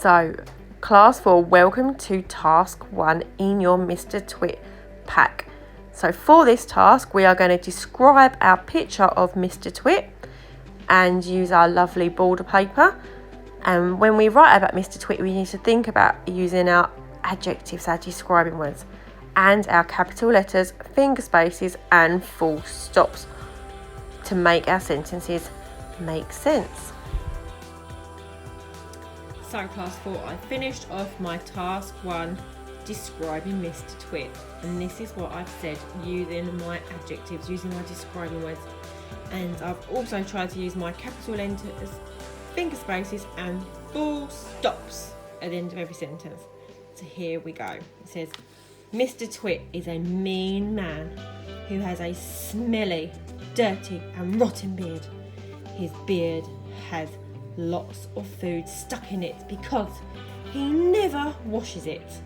So, Class 4, welcome to Task 1 in your Mr. Twit pack. So for this task, we are going to describe our picture of Mr. Twit and use our lovely border paper. And when we write about Mr. Twit, we need to think about using our adjectives, our describing words, and our capital letters, finger spaces, and full stops to make our sentences make sense. So Class 4, I finished off my task 1 describing Mr. Twit, and this is what I've said using my adjectives, using my describing words, and I've also tried to use my capital letters, finger spaces, and full stops at the end of every sentence. So here we go. It says, Mr. Twit is a mean man who has a smelly, dirty and rotten beard. His beard has lots of food stuck in it because he never washes it.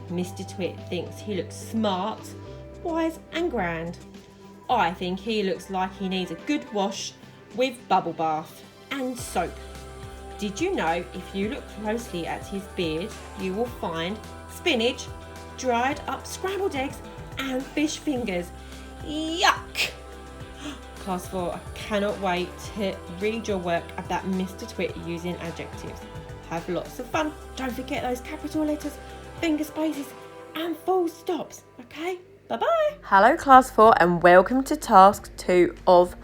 Mr. Twit thinks he looks smart, wise and grand. I think he looks like he needs a good wash with bubble bath and soap. Did you know if you look closely at his beard, you will find spinach, dried up scrambled eggs and fish fingers. Yuck! Class 4, I cannot wait to read your work about Mr. Twit using adjectives. Have lots of fun. Don't forget those capital letters, finger spaces and full stops. Okay, bye-bye. Hello Class 4 and welcome to Task 2 of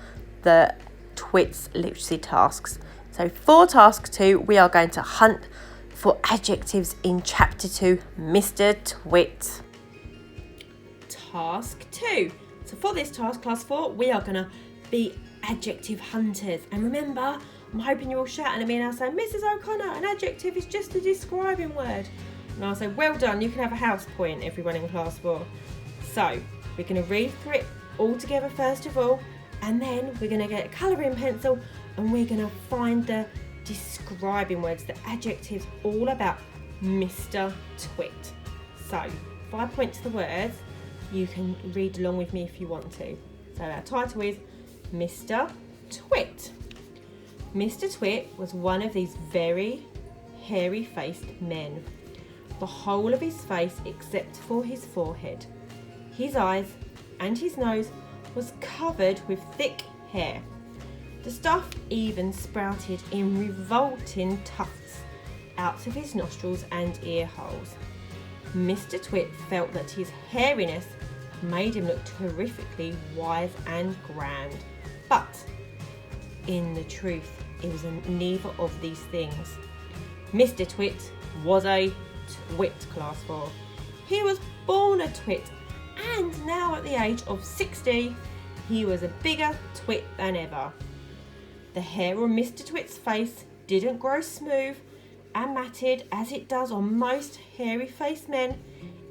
the Twits literacy tasks. So for Task 2, we are going to hunt for adjectives in Chapter 2, Mr. Twit. Task 2. So for this task, Class 4, we are going to be adjective hunters. And remember, I'm hoping you're all shouting at me and I'll say, Mrs. O'Connor, an adjective is just a describing word. And I'll say, well done, you can have a house point, everyone in Class 4. So we're going to read through it all together first of all, and then we're going to get a colouring pencil and we're going to find the describing words, the adjectives all about Mr. Twit. So if I point to the words, you can read along with me if you want to. So our title is Mr. Twit. Mr. Twit was one of these very hairy-faced men. The whole of his face, except for his forehead, his eyes and his nose, was covered with thick hair. The stuff even sprouted in revolting tufts out of his nostrils and ear holes. Mr. Twit felt that his hairiness made him look terrifically wise and grand. But, in the truth, it was neither of these things. Mr. Twit was a twit, Class 4. He was born a twit, and now at the age of 60, he was a bigger twit than ever. The hair on Mr. Twit's face didn't grow smooth and matted as it does on most hairy-faced men.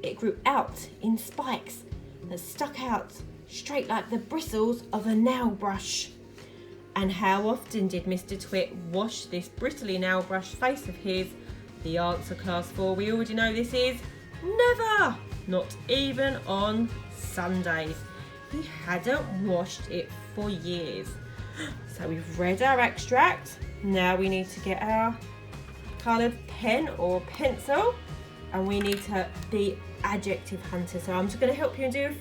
It grew out in spikes that stuck out straight like the bristles of a nail brush. And how often did Mr. Twit wash this bristly nail brush face of his? The answer, Class 4, we already know this is never! Not even on Sundays. He hadn't washed it for years. So we've read our extract. Now we need to get our coloured pen or pencil, and we need to be adjective hunters. So I'm just going to help you do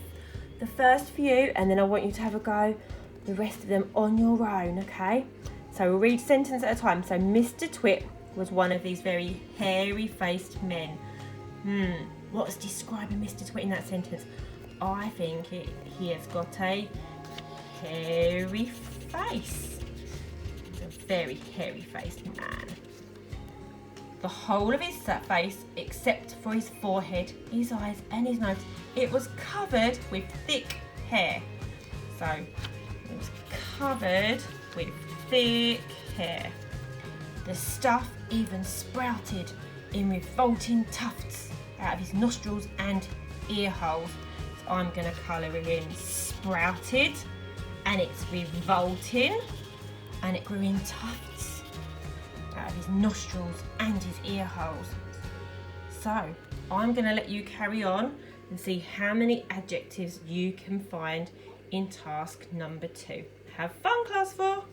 the first few, and then I want you to have a go the rest of them on your own, okay? So we'll read sentence at a time. So Mr. Twit was one of these very hairy-faced men. What's describing Mr. Twit in that sentence? I think he has got a hairy face. He's a very hairy-faced man. The whole of his face, except for his forehead, his eyes and his nose, it was covered with thick hair. So it was covered with thick hair. The stuff even sprouted in revolting tufts out of his nostrils and ear holes. So I'm going to colour it in sprouted, and it's revolting, and it grew in tufts out of his nostrils and his ear holes. So I'm going to let you carry on and see how many adjectives you can find in task number 2. Have fun, Class 4!